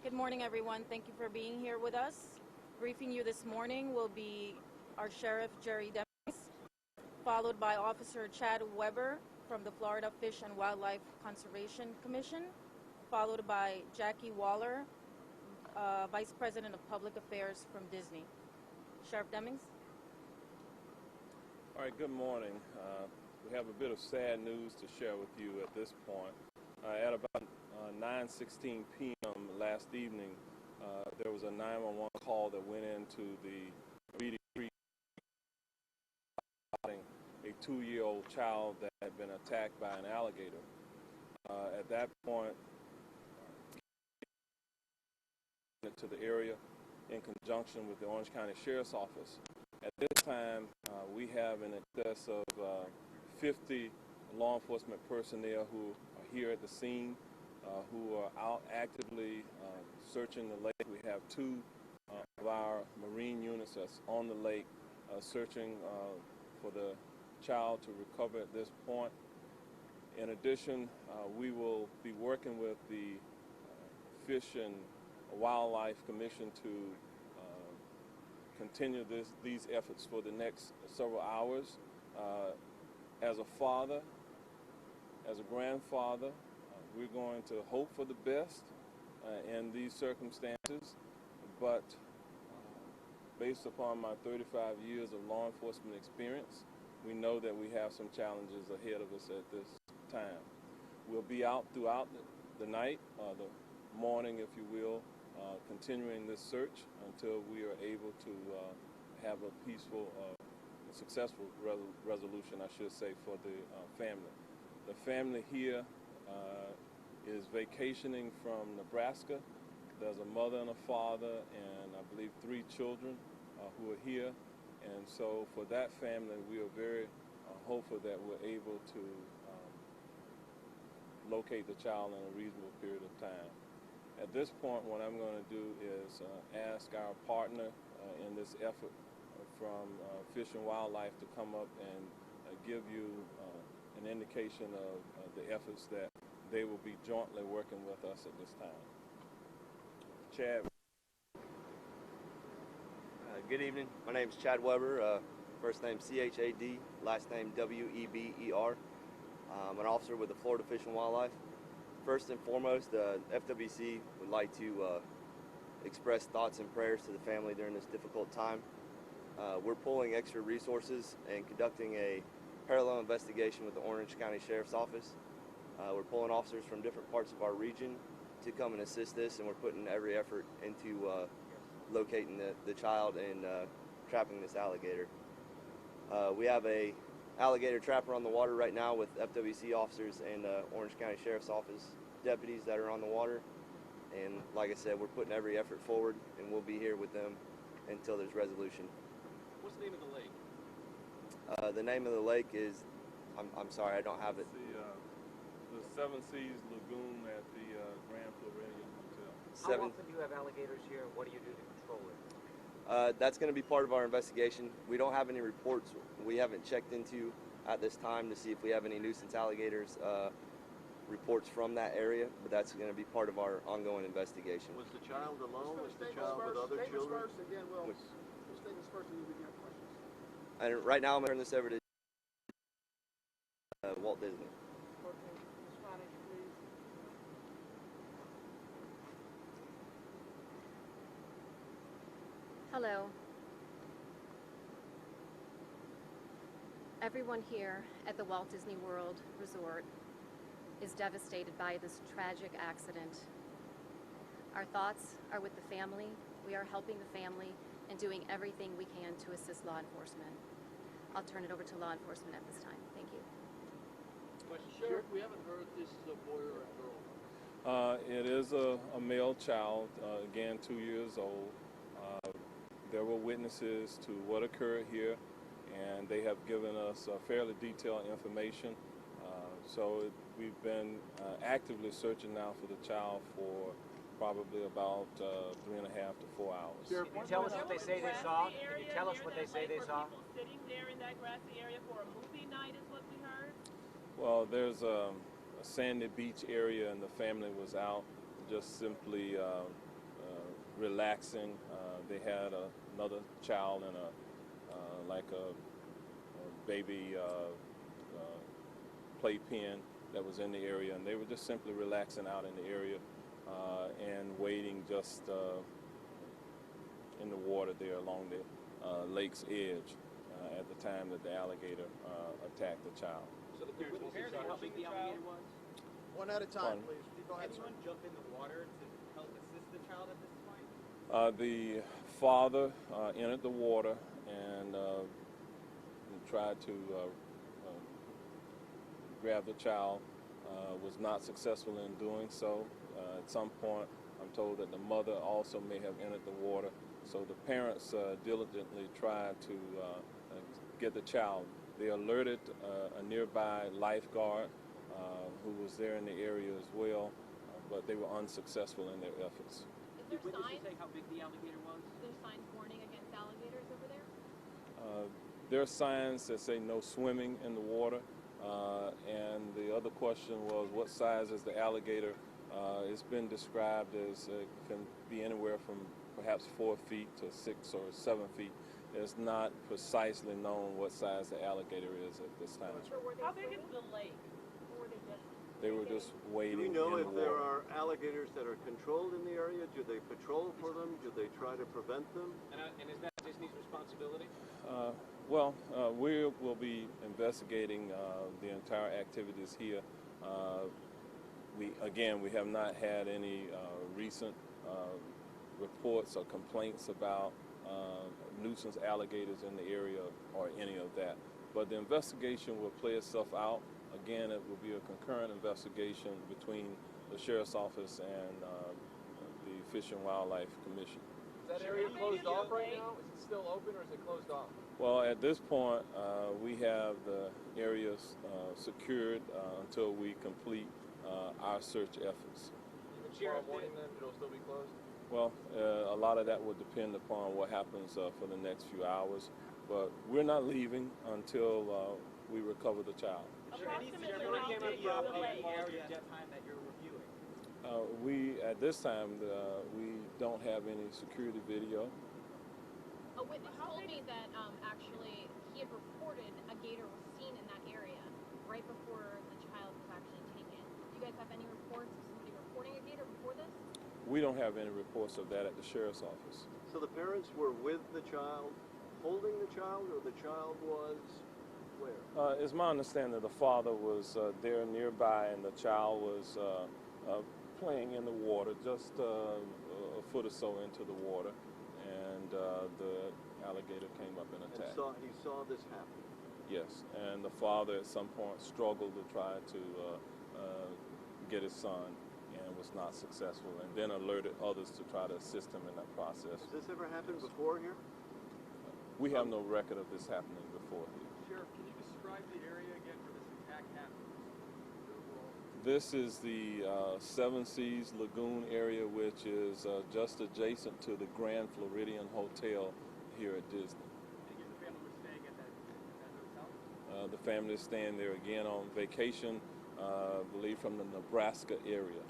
Good morning, everyone. Thank you for being here with us. Briefing you this morning will be our Sheriff, Jerry Demings, followed by Officer Chad Weber from the Florida Fish and Wildlife Conservation Commission, followed by Jackie Waller, Vice President of Public Affairs from Disney. Sheriff Demings. All right, good morning. We have a bit of sad news to share with you at this point. At about 9:16 p.m. last evening, there was a 911 call that went into the Reedy Creek regarding a 2-year-old child that had been attacked by an alligator. At that point, to the area in conjunction with the Orange County Sheriff's Office. At this time, we have in excess of 50 law enforcement personnel who are here at the scene, who are out actively searching the lake. We have 2 of our Marine units that's on the lake searching for the child to recover at this point. In addition, we will be working with the Fish and Wildlife Commission to continue these efforts for the next several hours. As a father, as a grandfather, we're going to hope for the best in these circumstances, but based upon my 35 years of law enforcement experience, we know that we have some challenges ahead of us at this time. We'll be out throughout the night, the morning, if you will, continuing this search until we are able to have a peaceful, successful resolution, I should say, for the family. The family here is vacationing from Nebraska. There's a mother and a father and I believe 3 children who are here. And so for that family, we are very hopeful that we're able to locate the child in a reasonable period of time. At this point, what I'm going to do is ask our partner in this effort from Fish and Wildlife to come up and give you an indication of the efforts that they will be jointly working with us at this time. Chad. Good evening. My name is Chad Weber. First name C-H-A-D, last name W-E-B-E-R. I'm an officer with the Florida Fish and Wildlife. First and foremost, FWC would like to express thoughts and prayers to the family during this difficult time. We're pulling extra resources and conducting a parallel investigation with the Orange County Sheriff's Office. We're pulling officers from different parts of our region to come and assist this, and we're putting every effort into locating the child and trapping this alligator. We have a alligator trapper on the water right now with FWC officers and Orange County Sheriff's Office deputies that are on the water. And like I said, we're putting every effort forward, and we'll be here with them until there's resolution. What's the name of the lake? The name of the lake is, I'm sorry, I don't have it. The Seven Seas Lagoon at the Grand Floridian Hotel. How often do you have alligators here, and what do you do to control it? That's going to be part of our investigation. We don't have any reports we haven't checked into at this time to see if we have any nuisance alligators reports from that area, but that's going to be part of our ongoing investigation. Was the child alone? Was the child with other children? First, and then we'll statements first, and then we can have questions. And right now I'm going to turn this over to Walt Disney. Okay, Ms. Spanish, please. Hello. Everyone here at the Walt Disney World Resort is devastated by this tragic accident. Our thoughts are with the family. We are helping the family and doing everything we can to assist law enforcement. I'll turn it over to law enforcement at this time. Thank you. Question, Sheriff, we haven't heard if this is a boy or a girl. It is a male child, again 2 years old. There were witnesses to what occurred here, and they have given us fairly detailed information. We've been actively searching now for the child for probably about 3.5 to 4 hours. Can you tell us what they say they saw? Can you tell us what they say they saw? People sitting there in that grassy area for a movie night is what we heard? Well, there's a sandy beach area, and the family was out just simply relaxing. They had another child in a baby playpen that was in the area, and they were just simply relaxing out in the area and waiting just in the water there along the lake's edge at the time that the alligator attacked the child. So the parents will say how big the alligator was? One at a time, please. Go ahead, sir. Anyone jump in the water to help assist the child at this point? The father entered the water and tried to grab the child, was not successful in doing so. At some point, I'm told that the mother also may have entered the water. So the parents diligently tried to get the child. They alerted a nearby lifeguard who was there in the area as well, but they were unsuccessful in their efforts. Is there Did witnesses signs? say how big the alligator was? Is there signs warning against alligators over there? There are signs that say no swimming in the water, and the other question was what size is the alligator? It's been described as can be anywhere from perhaps 4 feet to 6 or 7 feet. It's not precisely known what size the alligator is at this time. How big is the lake? Or were they just They were just Do waiting we know in if the there water. are alligators that are controlled in the area? Do they patrol for them? Do they try to prevent them? And is that Disney's responsibility? We will be investigating the entire activities here. We have not had any recent reports or complaints about nuisance alligators in the area or any of that. But the investigation will play itself out. Again, it will be a concurrent investigation between the Sheriff's Office and the Fish and Wildlife Commission. Is that area closed off right now? Is it still open or is it closed off? Well, at this point, we have the areas secured until we complete our search efforts. Even tomorrow morning then, it'll still be closed? Well, a lot of that will depend upon what happens for the next few hours, but we're not leaving until we recover the child. approximately Everyone how came big up is the lake? area at that time that you're reviewing. At this time, we don't have any security video. A witness told me that actually he had reported a gator was seen in that area right before the child was actually taken. Do you guys have any reports of somebody reporting a gator before this? We don't have any reports of that at the Sheriff's Office. So the parents were with the child, holding the child, or the child was where? It's my understanding the father was there nearby and the child was playing in the water, just a foot or so into the water, and the alligator came up and attacked. And he saw this happen. Yes, and the father at some point struggled to try to get his son and was not successful, and then alerted others to try to assist him in that process. Has this ever happened before here? We have no record of this happening before here. Sheriff, can you describe the area again where this attack happened? This is the Seven Seas Lagoon area, which is just adjacent to the Grand Floridian Hotel here at Disney. And you and the family were staying at that hotel? The family is staying there again on vacation, I believe from the Nebraska area.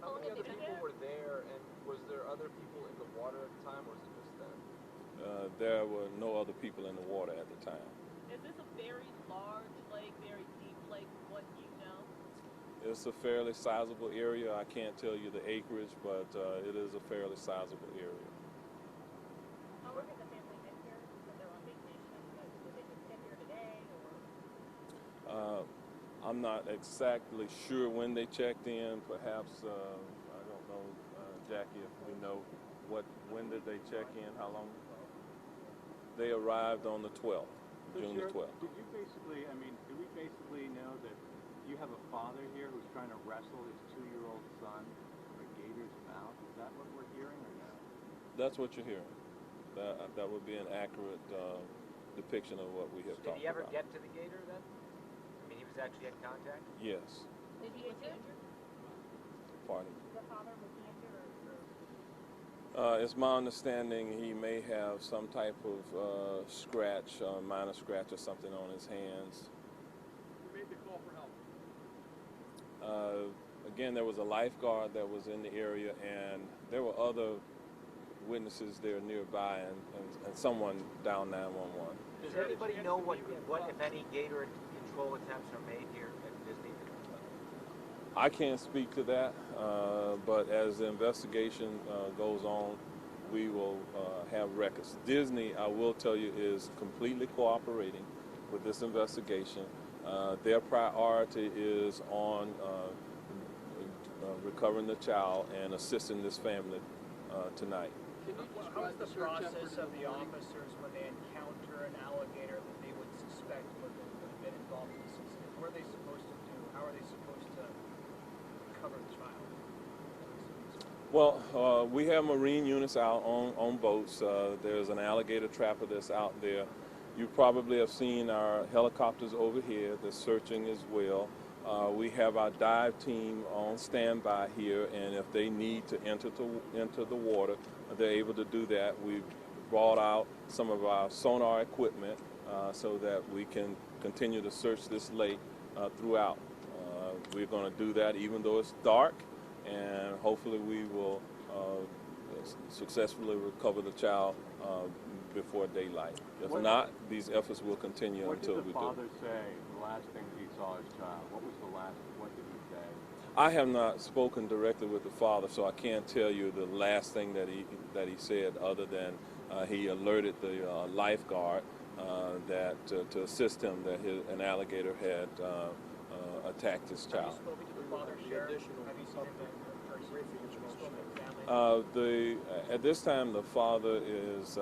How many other people were there, and was there other people in the water at the time, or was it just them? There were no other people in the water at the time. Is this a very large lake, very deep lake, what you know? It's a fairly sizable area. I can't tell you the acreage, but it is a fairly sizable area. How long has the family been here? So they're on vacation, but did they just get here today, or? I'm not exactly sure when they checked in. Perhaps, I don't know, Jackie, if we know when did they check in, how long? They arrived on the 12th, June the 12th. Do we basically know that you have a father here who's trying to wrestle his 2-year-old son from a gator's mouth? Is that what we're hearing or no? That's what you're hearing. That would be an accurate depiction of what we have Did talked he ever about. get to the gator then? I mean, he was actually in contact? Yes. Was he injured? Pardon. The father, was he injured, or? It's my understanding he may have some type of scratch, minor scratch or something on his hands. Who made the call for help? Again, there was a lifeguard that was in the area, and there were other witnesses there nearby and someone down 911. Does anybody know what, if any, Gator control attempts are made here at Disney? I can't speak to that, but as the investigation goes on, we will have records. Disney, I will tell you, is completely cooperating with this investigation. Their priority is on recovering the child and assisting this family tonight. How is the process of the officers when they encounter an alligator that they would suspect would have been involved in this incident? What are they supposed to do? How are they supposed to recover the child? Well, we have Marine units out on boats. There's an alligator trapper that's out there. You probably have seen our helicopters over here. They're searching as well. We have our dive team on standby here, and if they need to enter the water, they're able to do that. We've brought out some of our sonar equipment so that we can continue to search this lake throughout. We're going to do that even though it's dark, and hopefully we will successfully recover the child before daylight. If not, these efforts will continue until we do. What did the father say the last thing that he saw his child? What did he say? I have not spoken directly with the father, so I can't tell you the last thing that he said, other than he alerted the lifeguard that to assist him that an alligator had attacked his child. Have you spoken to the father, Sheriff? Have you seen him in person? Have you spoken to the family? At this time, the father is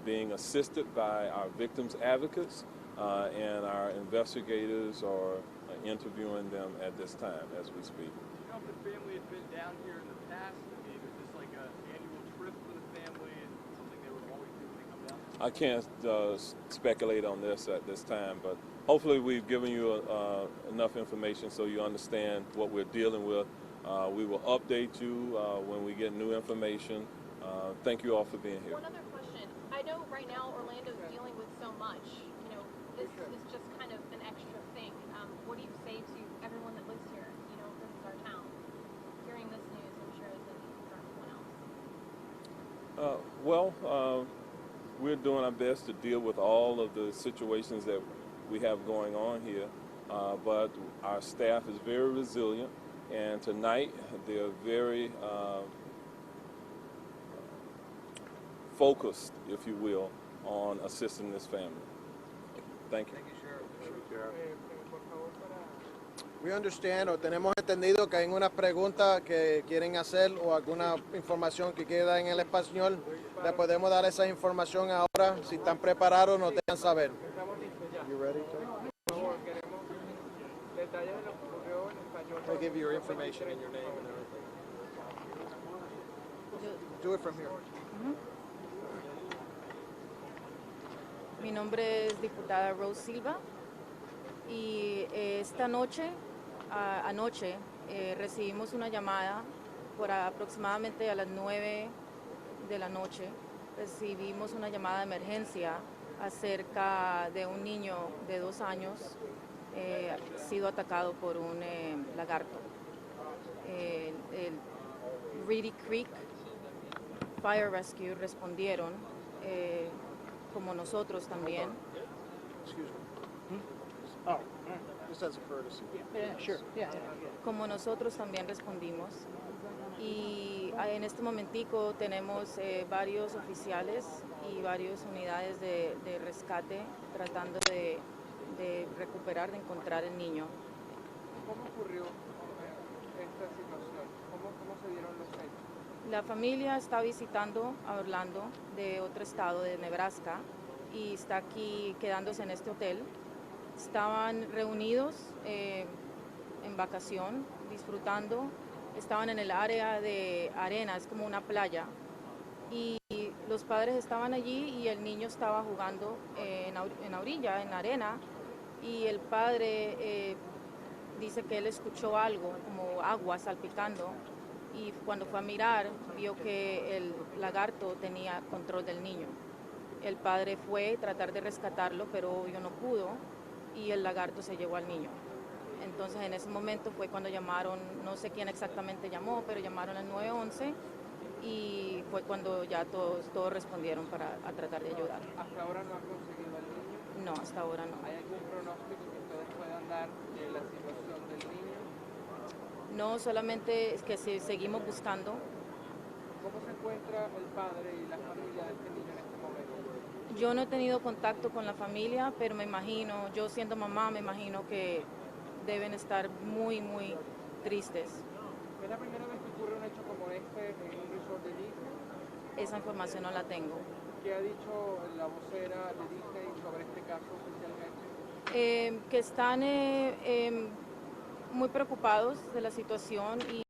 being assisted by our victims advocates, and our investigators are interviewing them at this time as we speak. Do you know if the family had been down here in the past? I mean, is this like an annual trip for the family and something they would always do when they come down? I can't speculate on this at this time, but hopefully we've given you enough information so you understand what we're dealing with. We will update you when we get new information. Thank you all for being here. One other question. I know right now Orlando's dealing with so much. You know, this is just kind of an extra thing. What do you say to everyone that lives here? You know, this is our town. Hearing this news, I'm sure, is an easy for everyone else. We're doing our best to deal with all of the situations that we have going on here, but our staff is very resilient, and tonight they're very focused, if you will, on assisting this family. Thank you. Thank you, Sheriff. We understand, o tenemos entendido que hay unas preguntas que quieren hacer o alguna información que queda en el español. Le podemos dar esa información ahora, si están preparados, nos dejan saber. You ready? I'll give you your information and your name and everything. Do it from here. Mi nombre es diputada Rose Silva y esta noche, anoche, recibimos una llamada por aproximadamente a las 9 de la noche. Recibimos una llamada de emergencia acerca de un niño de 2 años sido atacado por un lagarto. El Reedy Creek Fire Rescue respondieron, como nosotros también. Excuse me. Oh, just as a courtesy. Yeah, sure. Yeah. Como nosotros también respondimos. Y en este momentico tenemos varios oficiales y varias unidades de rescate tratando de recuperar, de encontrar el niño. ¿Cómo ocurrió esta situación? ¿Cómo se dieron los hechos? La familia está visitando a Orlando de otro estado, de Nebraska, y está aquí quedándose en este hotel. Estaban reunidos en vacación, disfrutando. Estaban en el área de arena, es como una playa. Y los padres estaban allí y el niño estaba jugando en la orilla, en la arena. Y el padre dice que él escuchó algo, como agua salpicando. Y cuando fue a mirar, vio que el lagarto tenía control del niño. El padre fue a tratar de rescatarlo, pero obvio no pudo, y el lagarto se llevó al niño. Entonces en ese momento fue cuando llamaron, no sé quién exactamente llamó, pero llamaron al 911 y fue cuando ya todos respondieron para tratar de ayudar. ¿Hasta ahora no han conseguido al niño? No, hasta ahora no. ¿Hay algún pronóstico que ustedes puedan dar de la situación del niño? No, solamente es que seguimos buscando. ¿Cómo se encuentra el padre y la familia de este niño en este momento? Yo no he tenido contacto con la familia, pero me imagino, yo siendo mamá, me imagino que deben estar muy, muy tristes. ¿Es la primera vez que ocurre un hecho como este en un resort de Disney? Esa información no la tengo. ¿Qué ha dicho la vocera de Disney sobre este caso oficialmente? Que están muy preocupados de la situación y